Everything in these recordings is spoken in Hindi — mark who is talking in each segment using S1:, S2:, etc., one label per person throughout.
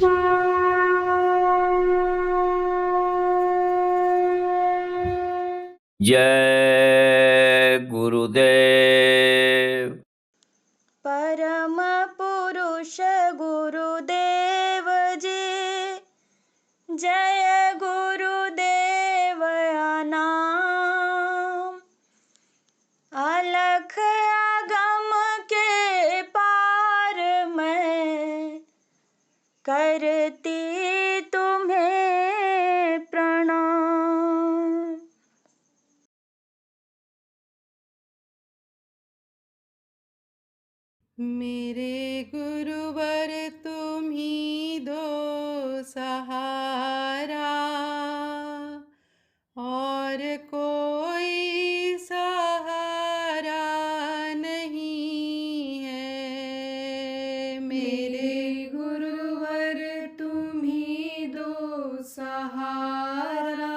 S1: जय गुरुदेव।
S2: परम पुरुष गुरुदेव जी, जय गुरुदेव नाम। अलख अगम के पार मैं करती तुम्हें प्रणाम।
S3: मेरे गुरुवर तुम ही दो सहारा, और कोई सहारा नहीं है। मेरे गुरुवर तुम ही दो सहारा,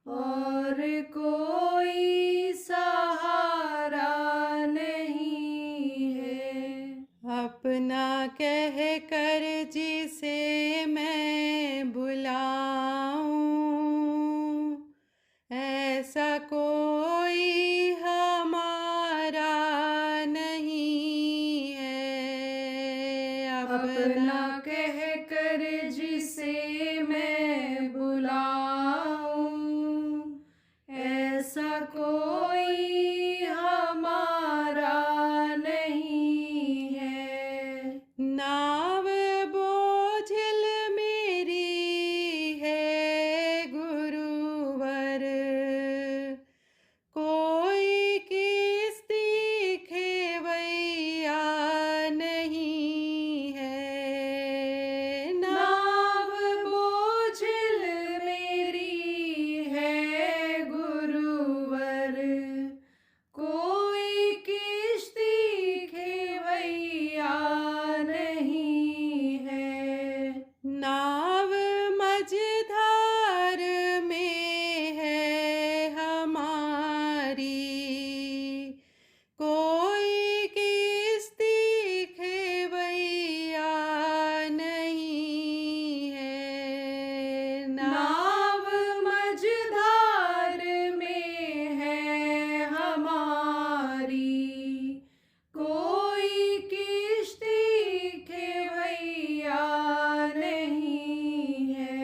S3: और कोई सहारा नहीं है। अपना कह कर जिसे मैं बुलाऊं, ऐसा कोई हमारा नहीं है। अपना कह कर जिसे मैं बुलाऊं, ऐसा कोई हमारा नहीं है। नाव बोझिल मेरी है गुरुवर, कोई किस्ती खेवैया नहीं है। नाव बोझिल मेरी है गुरुवर, कोई किस्ती खेवैया नहीं है। नाव मझधार में है हमारी, कोई किस्ती खेवैया नहीं है। नाव मझधार में है हमारी, कोई किस्ती खेवैया नहीं है।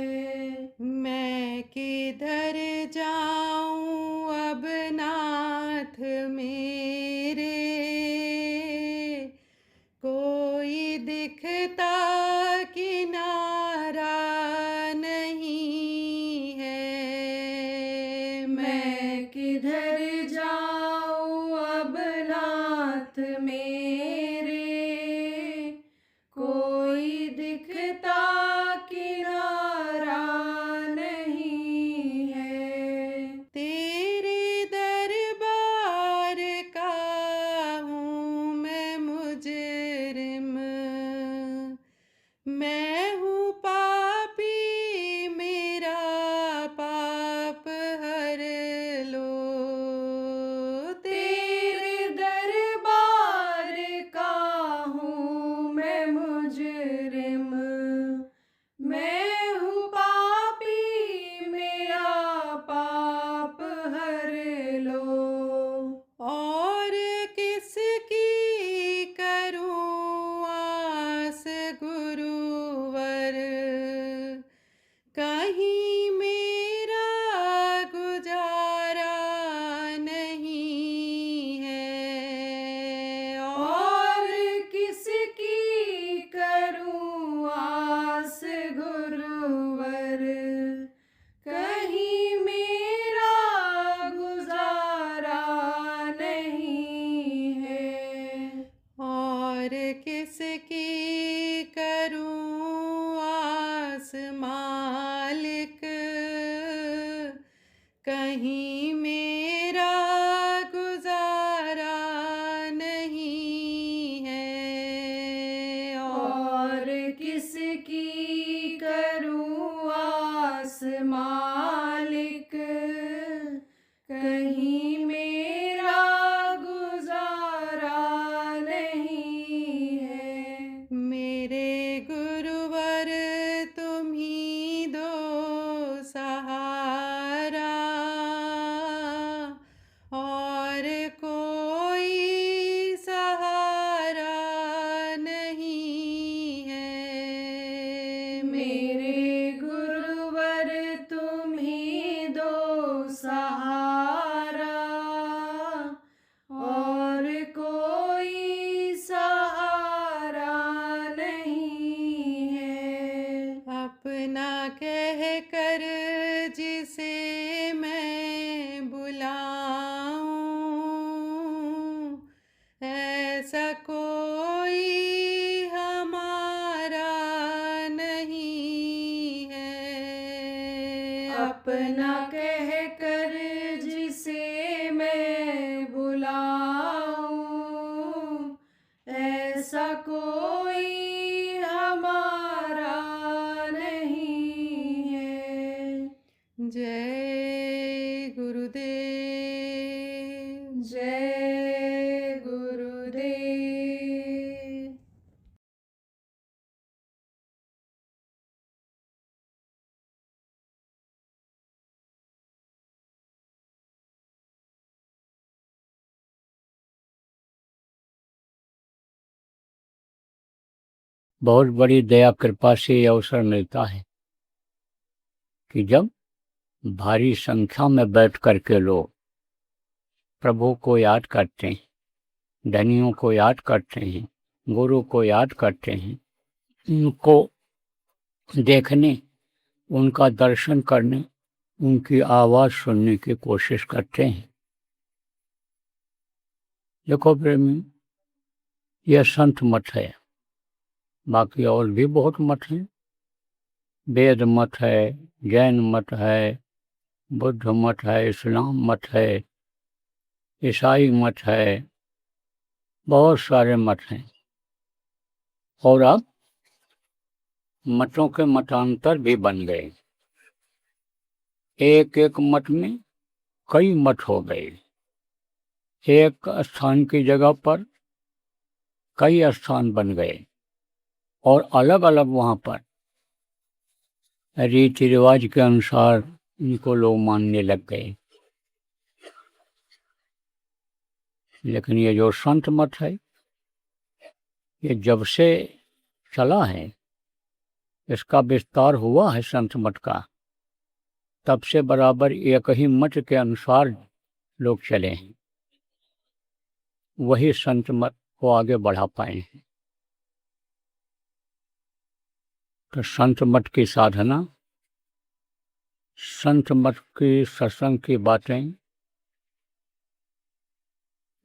S3: मैं किधर जाऊं अब नाथ मेरे, कोई दिखता किनारा नहीं है। मैं किधर जाऊं अब नाथ मेरे, कोई दिखता किनारा नहीं है। तेरे दरबार का हूँ मैं मुजरिम, मैं हूँ पापी, मेरा पाप हर लो। तेरे दरबार का हूँ मैं मुजरिम, मैं हूँ पापी, मेरा पाप हर लो। और किसकी करूँ आस गुरुवर, कहीं मेरा गुजारा नहीं है। और किसकी करूँ आस गुरुवर, कहीं मेरा गुजारा नहीं है। और किसकी करूँ आस मालिक, कहीं मेरा गुजारा नहीं है। और किसकी करूँ आस मालिक, कहीं मेरा गुजारा नहीं है। मेरे गुरु मेरे गुरुवर तुम ही दो सहारा, और कोई सहारा नहीं है। अपना कह कर जिसे मैं बुलाऊं, ऐसा कोई हमारा नहीं है। अपना कह कर जिसे मैं बुलाऊं, ऐसा कोई हमारा नहीं है। जय गुरुदेव, जय गुरुदेव।
S1: बहुत बड़ी दया कृपा से ये अवसर मिलता है कि जब भारी संख्या में बैठ करके लोग प्रभु को याद करते हैं, धनियों को याद करते हैं, गुरु को याद करते हैं, उनको देखने, उनका दर्शन करने, उनकी आवाज़ सुनने की कोशिश करते हैं। देखो प्रेमी, यह संत मत है, बाकी और भी बहुत मत हैं। वेद मत है, जैन मत है, बुद्ध मत है, इस्लाम मत है, ईसाई मत है, बहुत सारे मत हैं। और अब मतों के मतांतर भी बन गए। एक एक मत में कई मत हो गए। एक स्थान की जगह पर कई स्थान बन गए और अलग अलग वहाँ पर रीति रिवाज के अनुसार इनको लोग मानने लग गए। लेकिन ये जो संत मत है, ये जब से चला है, इसका विस्तार हुआ है संत मत का, तब से बराबर एक ही मत के अनुसार लोग चले हैं, वही संत मत को आगे बढ़ा पाए हैं। तो संत मत की साधना, संत मत की सत्संग की बातें,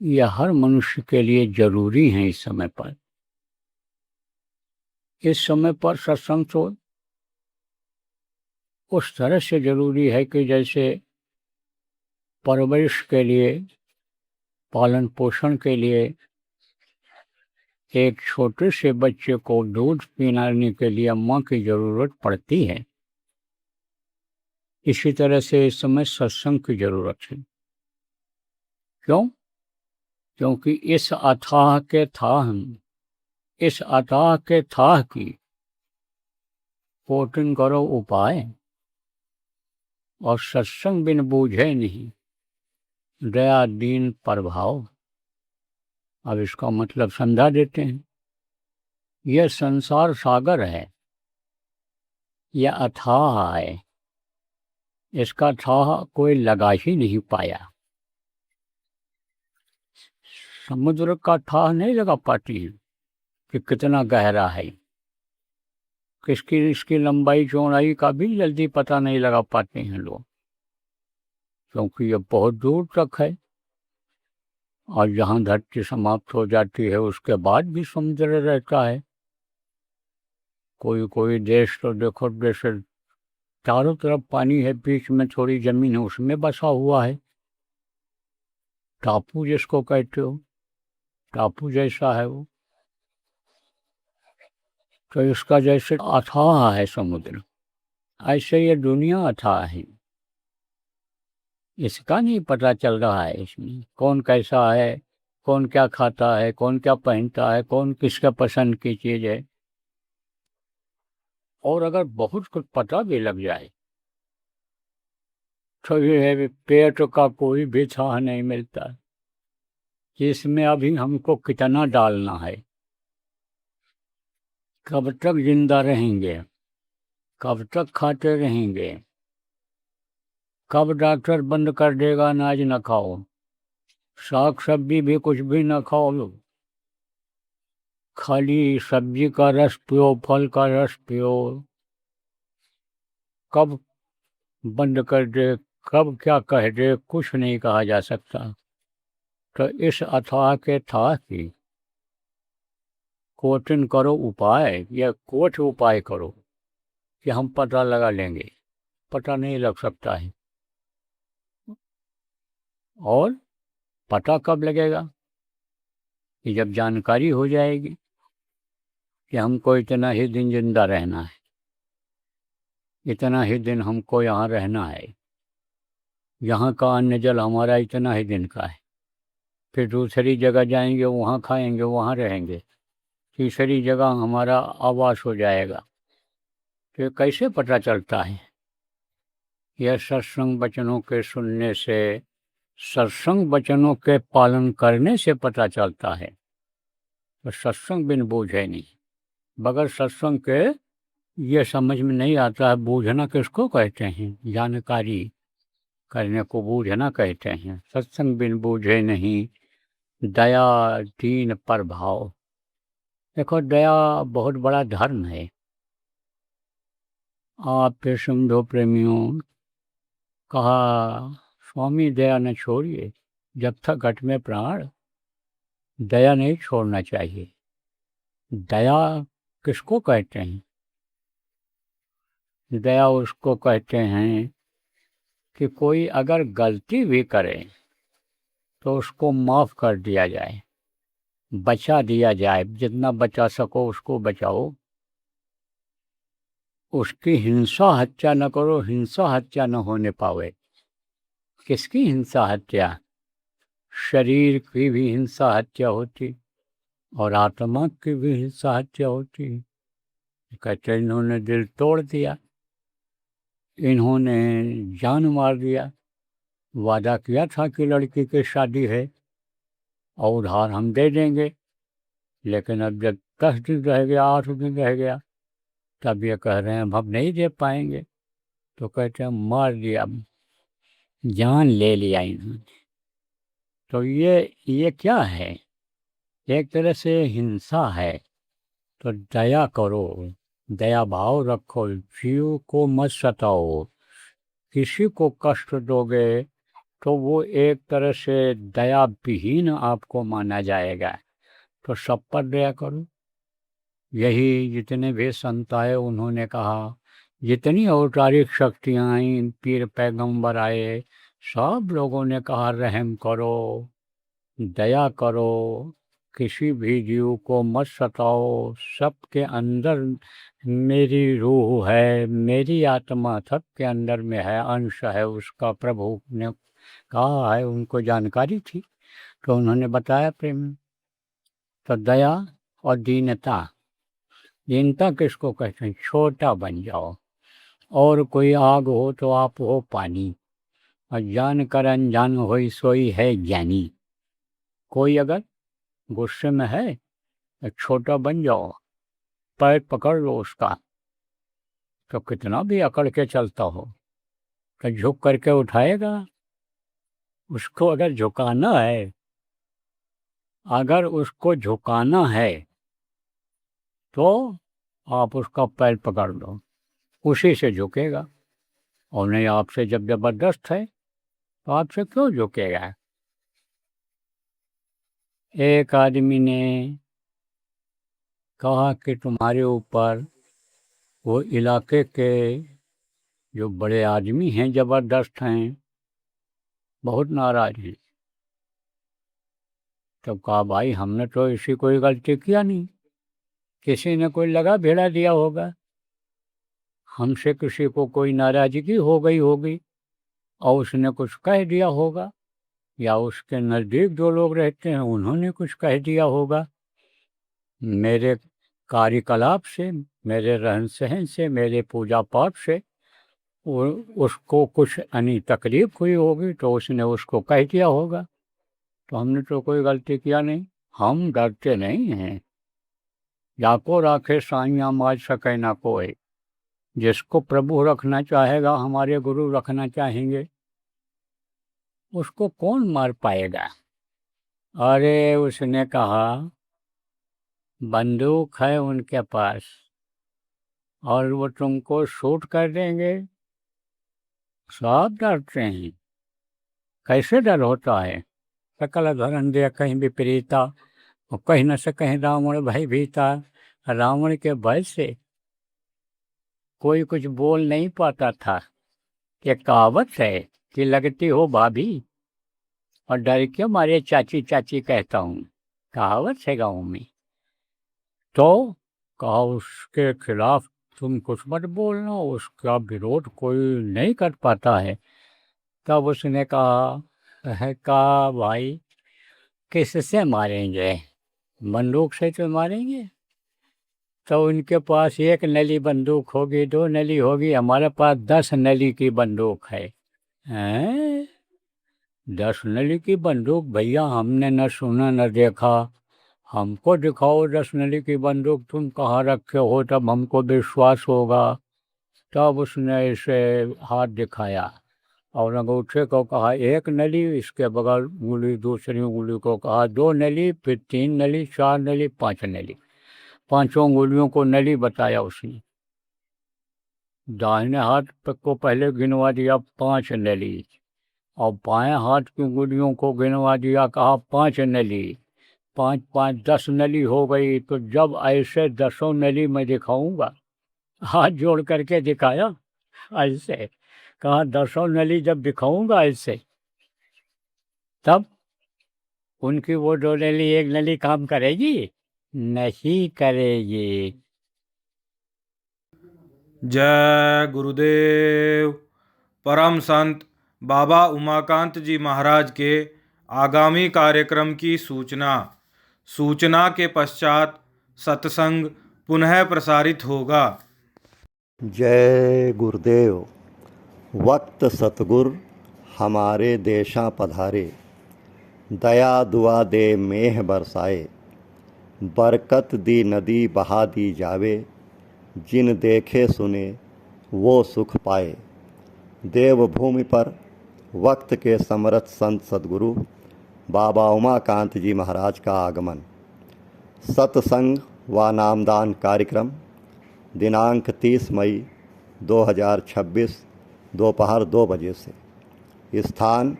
S1: यह हर मनुष्य के लिए जरूरी हैं। इस समय पर, इस समय पर सत्संग तो उस तरह से जरूरी है कि जैसे परवरिश के लिए, पालन पोषण के लिए एक छोटे से बच्चे को दूध पिलाने के लिए अम्मा की जरूरत पड़ती है, इसी तरह से इस समय सत्संग की जरूरत है। क्यों? क्योंकि इस अथाह के थाह की पोटन करो उपाय, और सत्संग बिन बूझे नहीं दया दीन प्रभाव। अब इसका मतलब समझा देते हैं। यह संसार सागर है, यह अथाह है, इसका थाह कोई लगा ही नहीं पाया। समुद्र का थाह नहीं लगा पाती है कि कितना गहरा है, इसकी लंबाई चौड़ाई का भी जल्दी पता नहीं लगा पाते हैं लोग, क्योंकि ये बहुत दूर तक है। और जहाँ धरती समाप्त हो जाती है उसके बाद भी समुद्र रहता है। कोई देश तो देखो, जैसे चारों तरफ पानी है, बीच में थोड़ी जमीन है, उसमें बसा हुआ है। टापू जिसको कहते हो, टापू जैसा है वो। तो इसका जैसे अथाह है समुद्र, ऐसे ये दुनिया अथाह है। इसका नहीं पता चल रहा है इसमें कौन कैसा है, कौन क्या खाता है, कौन क्या पहनता है, कौन किसका पसंद की चीज़ है। और अगर बहुत कुछ पता भी लग जाए तो ये पेट का कोई भी थाह नहीं मिलता कि इसमें अभी हमको कितना डालना है, कब तक जिंदा रहेंगे, कब तक खाते रहेंगे? कब डॉक्टर बंद कर देगा अनाज न खाओ, साग सब्जी भी कुछ भी न खाओ, खाली सब्जी का रस पियो, फल का रस पियो? कब बंद कर दे, कब क्या कह दे, कुछ नहीं कहा जा सकता। तो इस अथाह के था कि कोटिन करो उपाय, या कोट उपाय करो कि हम पता लगा लेंगे। पता नहीं लग सकता है। और पता कब लगेगा? कि जब जानकारी हो जाएगी कि हमको इतना ही दिन जिंदा रहना है, इतना ही दिन हमको यहाँ रहना है, यहाँ का अन्न जल हमारा इतना ही दिन का है, फिर दूसरी जगह जाएंगे, वहाँ खाएंगे, वहाँ रहेंगे, तीसरी जगह हमारा आवास हो जाएगा। तो कैसे पता चलता है? यह सत्संग वचनों के सुनने से, सत्संग वचनों के पालन करने से पता चलता है। तो सत्संग बिन बूझे नहीं। बगैर सत्संग के ये समझ में नहीं आता है। बूझना किसको कहते हैं? जानकारी करने को बूझना कहते हैं। सत्संग बिन बूझे नहीं, दया दीन पर भाव। देखो, दया बहुत बड़ा धर्म है। आप फिर समझो प्रेमियों, कहा स्वामी दया न छोड़िए जब तक घट में प्राण। दया नहीं छोड़ना चाहिए। दया किसको कहते हैं? दया उसको कहते हैं कि कोई अगर गलती भी करे तो उसको माफ़ कर दिया जाए, बचा दिया जाए। जितना बचा सको उसको बचाओ। उसकी हिंसा हत्या न करो, हिंसा हत्या न होने पावे। किसकी हिंसा हत्या? शरीर की भी हिंसा हत्या होती और आत्मा की भी हिंसा हत्या होती। कहते इन्होंने दिल तोड़ दिया, इन्होंने जान मार दिया। वादा किया था कि लड़की की शादी है और उधार हम दे देंगे, लेकिन अब जब 10 दिन रह गया, 8 दिन रह गया, तब ये कह रहे हैं हम नहीं दे पाएंगे। तो कहते हैं मार दिया, जान ले लिया इन्होंने। तो ये क्या है? एक तरह से हिंसा है। तो दया करो, दया भाव रखो, जीव को मत सताओ। किसी को कष्ट दोगे तो वो एक तरह से दया विहीन आपको माना जाएगा। तो सब पर दया करो। यही जितने भी संत आए उन्होंने कहा, जितनी औपचारिक शक्तियाँ आई, पीर पैगंबर आए, सब लोगों ने कहा रहम करो, दया करो, किसी भी जीव को मत सताओ। सबके अंदर मेरी रूह है, मेरी आत्मा सबके अंदर में है, अंश है उसका। प्रभु ने कहा है, उनको जानकारी थी तो उन्होंने बताया प्रेम। तो दया और दीनता, दीनता किसको कहते हैं? छोटा बन जाओ। और कोई आग हो तो आप हो पानी, और जान कर अनजान होई सोई है ज्ञानी। कोई अगर गुस्से में है तो छोटा बन जाओ, पैर पकड़ लो उसका। तो कितना भी अकड़ के चलता हो तो झुक करके उठाएगा। उसको अगर झुकाना है, अगर उसको झुकाना है तो आप उसका पैर पकड़ लो, उसी से झुकेगा। और नहीं आपसे जब जबरदस्त है तो आपसे क्यों झुकेगा? एक आदमी ने कहा कि तुम्हारे ऊपर वो इलाके के जो बड़े आदमी हैं, जबरदस्त हैं, बहुत नाराज हैं। तब कहा भाई हमने तो ऐसी कोई गलती किया नहीं, किसी ने कोई लगा भेड़ा दिया होगा, हमसे किसी को कोई नाराजगी हो गई होगी और उसने कुछ कह दिया होगा, या उसके नज़दीक जो लोग रहते हैं उन्होंने कुछ कह दिया होगा। मेरे कार्यकलाप से, मेरे रहन सहन से, मेरे पूजा पाठ से उसको कुछ यानी तकलीफ हुई होगी तो उसने उसको कह दिया होगा। तो हमने तो कोई गलती किया नहीं, हम डरते नहीं हैं। जाको राखे साइयाँ माज सके ना कोई। जिसको प्रभु रखना चाहेगा, हमारे गुरु रखना चाहेंगे, उसको कौन मार पाएगा। अरे उसने कहा बंदूक है उनके पास और वो तुमको शूट कर देंगे। सब डरते हैं। कैसे डर होता है। सकल धनंजय कहीं विपरीता, और कहीं न से कहीं रावण भय भीता। रावण के भय से कोई कुछ बोल नहीं पाता था। एक कहावत है कि लगती हो भाभी और डर के मारे चाची चाची कहता हूँ, कहावत है गाँव में। तो कहा उसके खिलाफ तुम कुछ मत बोलना, उसका विरोध कोई नहीं कर पाता है। तब उसने कहा भाई किससे मारेंगे, बंदूक से तो मारेंगे। तो उनके पास एक नली बंदूक होगी, 2 नली होगी, हमारे पास 10 नली की बंदूक है। हैं? 10 नली की बंदूक भैया, हमने न सुना न देखा। हमको दिखाओ 10 नली की बंदूक, तुम कहाँ रखे हो, तब हमको विश्वास होगा। तब उसने इसे हाथ दिखाया और अंगूठे को कहा 1 नली, इसके बगल उंगली, दूसरी उंगली को कहा 2 नली, फिर 3 नली, 4 नली, 5 नली। 5 उंगलियों को नली बताया उसने। दाहिने हाथ को पहले गिनवा दिया 5 नली, और बाएं हाथ की उंगलियों को गिनवा दिया, कहा 5 नली। 5 5 10 नली हो गई। तो जब ऐसे 10 नली मैं दिखाऊंगा, हाथ जोड़ करके दिखाया ऐसे, कहा 10 नली जब दिखाऊंगा ऐसे, तब उनकी वो 2 नली 1 नली काम करेगी? नहीं करेगी।
S4: जय गुरुदेव। परम संत बाबा उमाकांत जी महाराज के आगामी कार्यक्रम की सूचना के पश्चात सत्संग पुनः प्रसारित होगा।
S5: जय गुरुदेव। वक्त सतगुर हमारे देशां पधारे, दया दुआ दे मेह बरसाए, बरकत दी नदी बहा दी जावे, जिन देखे सुने वो सुख पाए। देवभूमि पर वक्त के समरथ संत सदगुरु बाबा उमाकांत जी महाराज का आगमन। सत्संग व नामदान कार्यक्रम दिनांक 30 मई 2026 दोपहर 2 बजे से। स्थान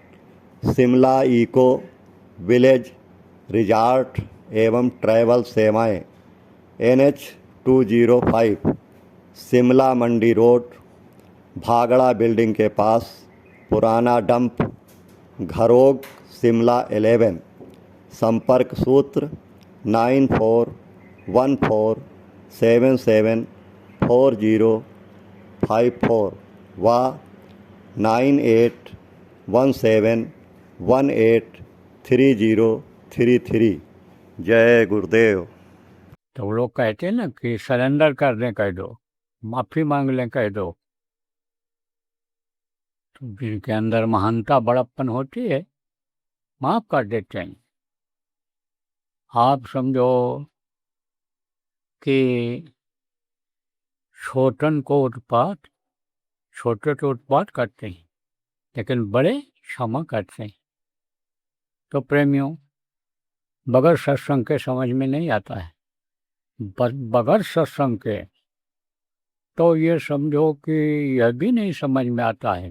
S5: शिमला इको विलेज रिजॉर्ट एवं ट्रैवल सेवाएं, NH 205 शिमला मंडी रोड, भागड़ा बिल्डिंग के पास, पुराना डंप, घरोग, शिमला 11। संपर्क सूत्र 9414774054 व 9817183033। जय गुरुदेव।
S1: तो वो लोग कहते हैं ना कि सरेंडर कर दें कह दो, माफ़ी मांग लें कह दो। तो जिनके अंदर महानता बड़प्पन होती है, माफ़ कर देते हैं। आप समझो कि छोटे तो उत्पात करते हैं, लेकिन बड़े क्षमा करते हैं। तो प्रेमियों, बगैर सत्संग के समझ में नहीं आता है। बगैर सत्संग के तो ये समझो कि यह भी नहीं समझ में आता है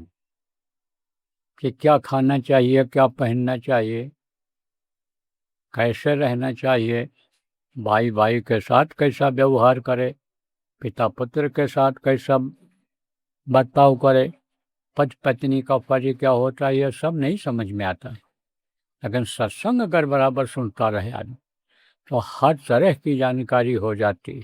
S1: कि क्या खाना चाहिए, क्या पहनना चाहिए, कैसे रहना चाहिए, भाई भाई के साथ कैसा व्यवहार करे, पिता पुत्र के साथ कैसा बर्ताव करे, पति पत्नी का फर्ज क्या होता है, यह सब नहीं समझ में आता है। लेकिन सत्संग अगर बराबर सुनता रहे आदमी, तो हर तरह की जानकारी हो जाती है।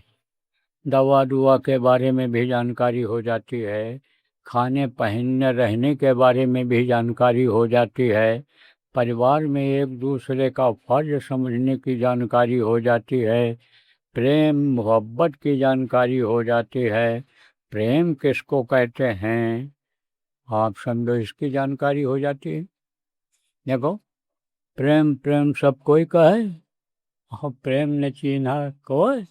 S1: दवा दुआ के बारे में भी जानकारी हो जाती है, खाने पहनने रहने के बारे में भी जानकारी हो जाती है, परिवार में एक दूसरे का फर्ज समझने की जानकारी हो जाती है, प्रेम मोहब्बत की जानकारी हो जाती है। प्रेम किसको कहते हैं आप समझो, इसकी जानकारी हो जाती है। देखो, प्रेम प्रेम सब कोई कहे, और प्रेम न चिन्हा कोई।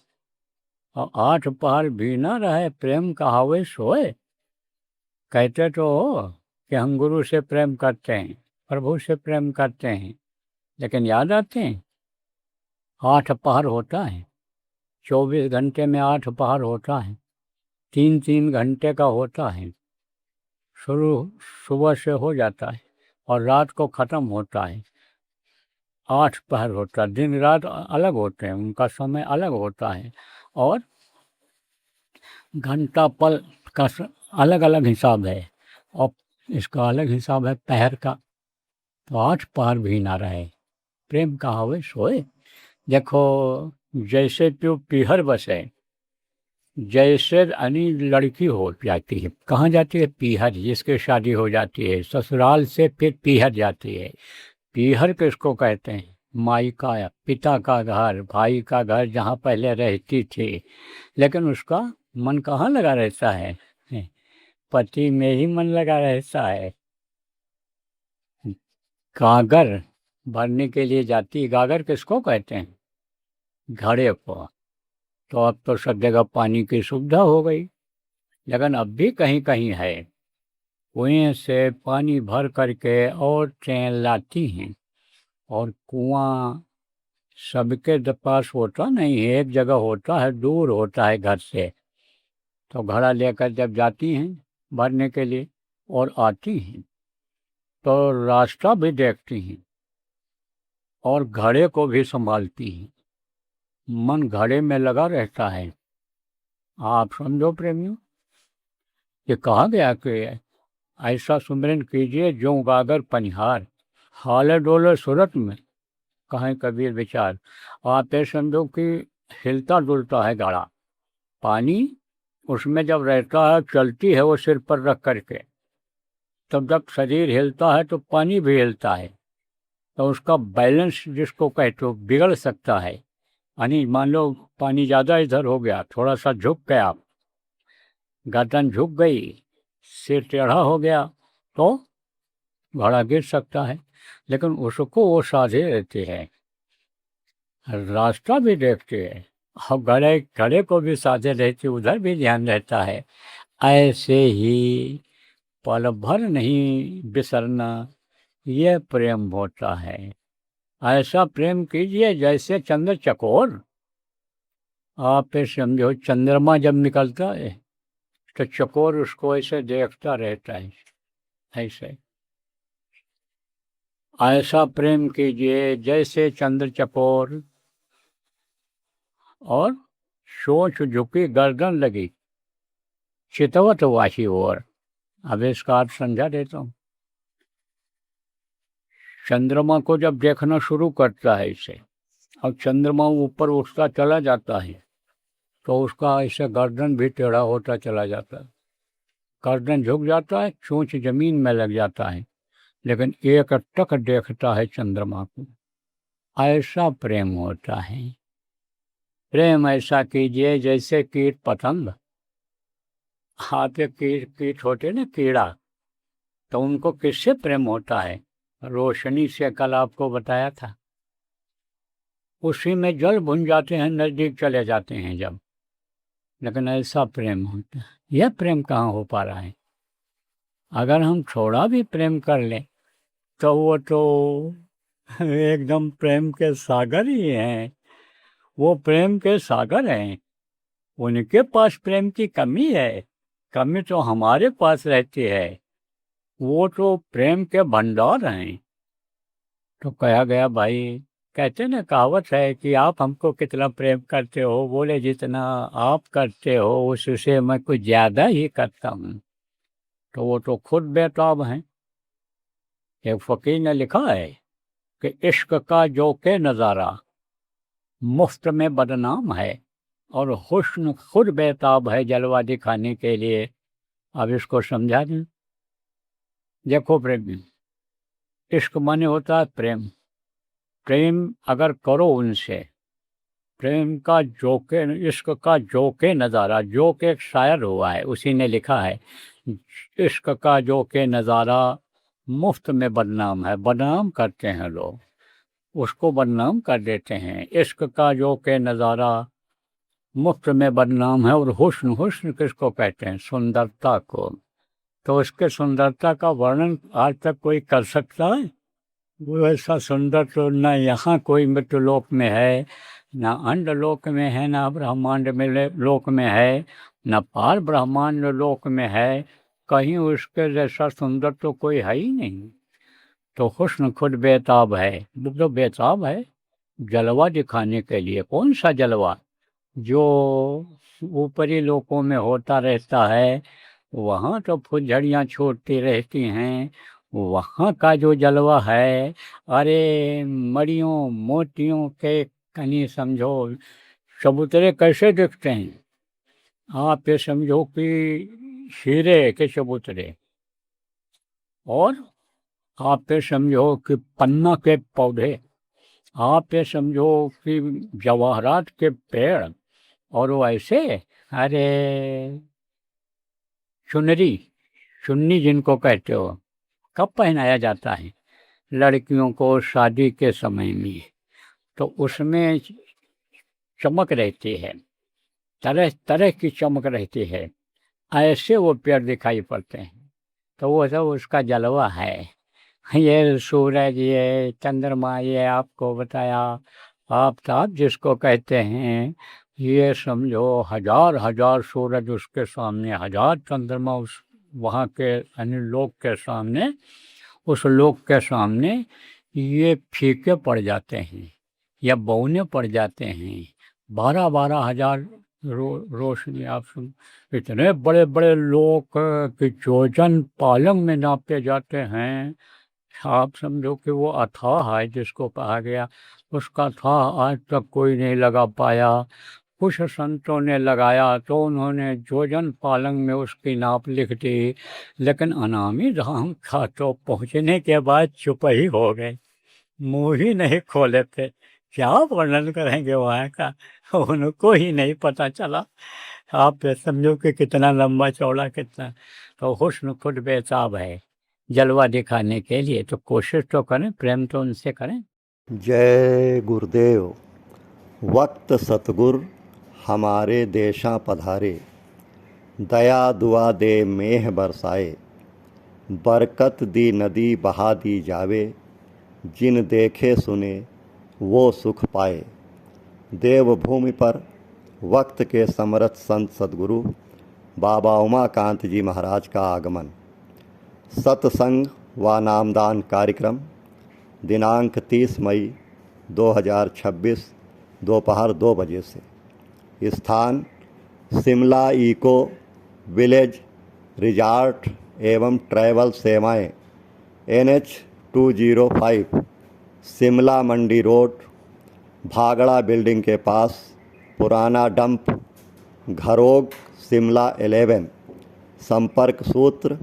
S1: और 8 पहर भी ना रहे प्रेम कहावे सोए। कहते तो हो कि हम गुरु से प्रेम करते हैं, प्रभु से प्रेम करते हैं, लेकिन याद आते हैं 8 पहर होता है, 24 घंटे में 8 पहर होता है, 3-3 घंटे का होता है। शुरू सुबह से हो जाता है और रात को ख़त्म होता है। 8 पहर होता है, दिन रात अलग होते हैं, उनका समय अलग होता है और घंटा पल का अलग अलग हिसाब है और इसका अलग हिसाब है पहर का। तो 8 पहर भी ना रहे प्रेम कहावे सोए। देखो जैसे तो पीहर बसे, जैसे यानी लड़की हो जाती है, कहाँ जाती है? पीहर। जिसकी शादी हो जाती है ससुराल से फिर पीहर जाती है। पीहर किसको कहते हैं? मायका या पिता का घर, भाई का घर, जहाँ पहले रहती थी। लेकिन उसका मन कहाँ लगा रहता है? पति में ही मन लगा रहता है। गागर भरने के लिए जाती है। गागर किसको कहते हैं? घड़े को। तो अब तो सब जगह पानी की सुविधा हो गई, लेकिन अब भी कहीं कहीं है। कुएं से पानी भर करके और ट्रेन लाती हैं और कुआं सबके पास होता नहीं है, एक जगह होता है, दूर होता है घर से। तो घड़ा लेकर जब जाती हैं भरने के लिए और आती हैं तो रास्ता भी देखती हैं और घड़े को भी संभालती हैं। मन घड़े में लगा रहता है। आप समझो प्रेमियों, ये कहा गया कि ऐसा सुमिरन कीजिए जो गागर पनिहार, हाल डोले सूरत में कहें कबीर विचार। आप ये समझो कि हिलता डुलता है घड़ा, पानी उसमें जब रहता है, चलती है वो सिर पर रख करके, तब जब शरीर हिलता है तो पानी भी हिलता है। तो उसका बैलेंस जिसको कहते हो बिगड़ सकता है। यानी मान लो पानी ज़्यादा इधर हो गया, थोड़ा सा झुक गया, गर्दन झुक गई, सिर टेढ़ा हो गया तो घड़ा गिर सकता है। लेकिन उसको वो साधे रहते हैं, रास्ता भी देखते हैं और घड़े घड़े को भी साधे रहते, उधर भी ध्यान रहता है। ऐसे ही पल भर नहीं बिसरना, ये प्रेम होता है। ऐसा प्रेम कीजिए जैसे चंद्र चकोर। आप ये समझो चंद्रमा जब निकलता है तो चकोर उसको ऐसे देखता रहता है, ऐसे। ऐसा प्रेम कीजिए जैसे चंद्र चकोर और सोच झुकी गर्दन लगी चितवत वाही ओर। अब इसका अर्थ समझा देता हूँ। चंद्रमा को जब देखना शुरू करता है इसे, और चंद्रमा ऊपर उठता चला जाता है तो उसका ऐसे गर्दन भी टेढ़ा होता चला जाता है, गर्दन झुक जाता है, चोंच जमीन में लग जाता है, लेकिन एक टक देखता है चंद्रमा को। ऐसा प्रेम होता है। प्रेम ऐसा कीजिए जैसे कीट पतंग, हाथ कीट होते ना कीड़ा, तो उनको किससे प्रेम होता है? रोशनी से, कल आपको बताया था। उसी में जल भुन जाते हैं, नज़दीक चले जाते हैं जब। लेकिन ऐसा प्रेम होता है। यह प्रेम कहाँ हो पा रहा है? अगर हम थोड़ा भी प्रेम कर लें तो वो तो एकदम प्रेम के सागर ही हैं। वो प्रेम के सागर हैं, उनके पास प्रेम की कमी है, कमी तो हमारे पास रहती है। वो तो प्रेम के भंडार हैं। तो कहा गया भाई, कहते ना कहावत है कि आप हमको कितना प्रेम करते हो? बोले जितना आप करते हो उससे मैं कुछ ज़्यादा ही करता हूँ। तो वो तो खुद बेताब हैं। एक फ़कीर ने लिखा है कि इश्क का जो के नज़ारा मुफ्त में बदनाम है और हुस्न खुद बेताब है जलवा दिखाने के लिए। अब इसको समझा दें। देखो प्रेम, इश्क माने होता है प्रेम। प्रेम अगर करो उनसे, प्रेम का जोके, इश्क का जोके नज़ारा, जोक एक शायर हुआ है, उसी ने लिखा है इश्क का जोके नज़ारा मुफ्त में बदनाम है। बदनाम करते हैं लोग, उसको बदनाम कर देते हैं। इश्क का जोके नज़ारा मुफ्त में बदनाम है। और हुस्न, हुस्न किसको कहते हैं? सुंदरता को। तो उसके सुंदरता का वर्णन आज तक कोई कर सकता है? वो ऐसा सुंदर तो न यहाँ कोई मृत्युलोक में है, न अंडलोक में है, न ब्रह्मांड में लोक में है, न पार ब्रह्मांड लोक में है। कहीं उसके जैसा सुंदर तो कोई है ही नहीं। तो हुस्न खुद बेताब है। वो तो बेताब है जलवा दिखाने के लिए। कौन सा जलवा? जो ऊपरी लोकों में होता रहता है, वहाँ तो फुलझड़ियाँ छूटती रहती हैं। वहाँ का जो जलवा है, अरे मड़ियों मोतियों के कहीं समझो चबूतरे कैसे दिखते हैं। आप ये समझो कि हीरे के चबूतरे, और आप ये समझो कि पन्ना के पौधे, आप ये समझो कि जवाहरात के पेड़, और वो ऐसे, अरे चुनरी, चुन्नी जिनको कहते हो, कब पहनाया जाता है लड़कियों को? शादी के समय में। तो उसमें चमक रहती है, तरह तरह की चमक रहती है। ऐसे वो पेड़ दिखाई पड़ते हैं। तो वो सब उसका जलवा है। ये सूरज, ये चंद्रमा, ये आपको बताया आफताब जिसको कहते हैं, ये समझो हजार हजार सूरज उसके सामने, हजार चंद्रमा उस वहाँ के यानी लोक के सामने, उस लोक के सामने ये फीके पड़ जाते हैं या बौने पड़ जाते हैं। 12-12 हजार रोशनी। आप सुन, इतने बड़े बड़े लोक कि जोजन पालंग में नापे जाते हैं। आप समझो कि वो अथाह है जिसको कहा गया, उसका था आज तक कोई नहीं लगा पाया। कुछ संतों ने लगाया तो उन्होंने जोजन पालंग में उसकी नाप लिख दी, लेकिन अनामी धाम का तो पहुँचने के बाद चुप ही हो गए, मुँह ही नहीं खोले थे। क्या वर्णन करेंगे वहाँ का, उनको ही नहीं पता चला। आप ये समझो कि कितना लंबा चौड़ा कितना। तो हुस्न खुद बेताब है जलवा दिखाने के लिए। तो कोशिश तो करें, प्रेम तो उनसे करें।
S5: जय गुरुदेव। वक्त सतगुर हमारे देशा पधारे, दया दुआ दे मेह बरसाए, बरकत दी नदी बहा दी जावे, जिन देखे सुने वो सुख पाए। देवभूमि पर वक्त के समरथ संत सदगुरु बाबा उमाकांत जी महाराज का आगमन। सत्संग व नामदान कार्यक्रम दिनांक 30 मई 2026 दोपहर 2 बजे से। स्थान शिमला इको विलेज रिजॉर्ट एवं ट्रैवल सेवाएं, NH 205 शिमला मंडी रोड, भागड़ा बिल्डिंग के पास, पुराना डंप, घरोग, शिमला 11। संपर्क सूत्र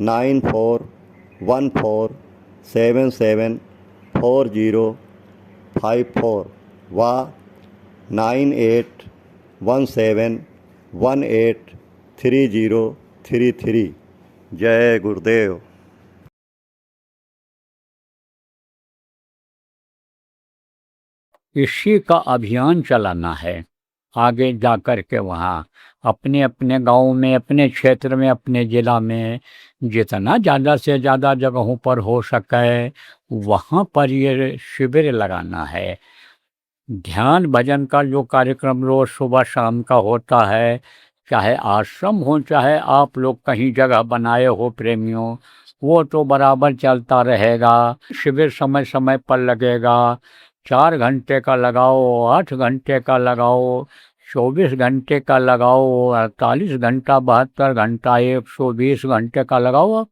S5: 9414774054 व 9817183033। जय गुरुदेव।
S1: इसी का अभियान चलाना है आगे जा कर के। वहाँ अपने अपने गांव में, अपने क्षेत्र में, अपने ज़िला में जितना ज़्यादा से ज़्यादा जगहों पर हो सके वहाँ पर ये शिविर लगाना है। ध्यान भजन का जो कार्यक्रम रोज़ सुबह शाम का होता है, चाहे आश्रम हो चाहे आप लोग कहीं जगह बनाए हो प्रेमियों, वो तो बराबर चलता रहेगा। शिविर समय समय पर लगेगा। 4 घंटे का लगाओ, 8 घंटे का लगाओ, 24 घंटे का लगाओ, 48 घंटा, 72 घंटा, 120 घंटे का लगाओ। आप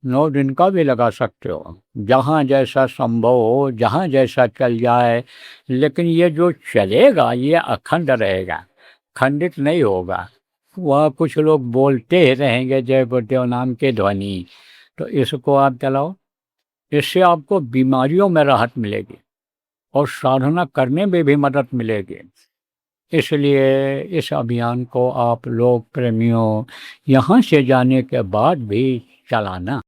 S1: 9 दिन का भी लगा सकते हो, जहाँ जैसा संभव हो, जहाँ जैसा चल जाए। लेकिन ये जो चलेगा ये अखंड रहेगा, खंडित नहीं होगा। वह कुछ लोग बोलते ही रहेंगे जय गुरुदेव नाम के ध्वनि। तो इसको आप चलाओ, इससे आपको बीमारियों में राहत मिलेगी और साधना करने में भी मदद मिलेगी। इसलिए इस अभियान को आप लोग प्रेमियों यहाँ से जाने के बाद भी चलाना।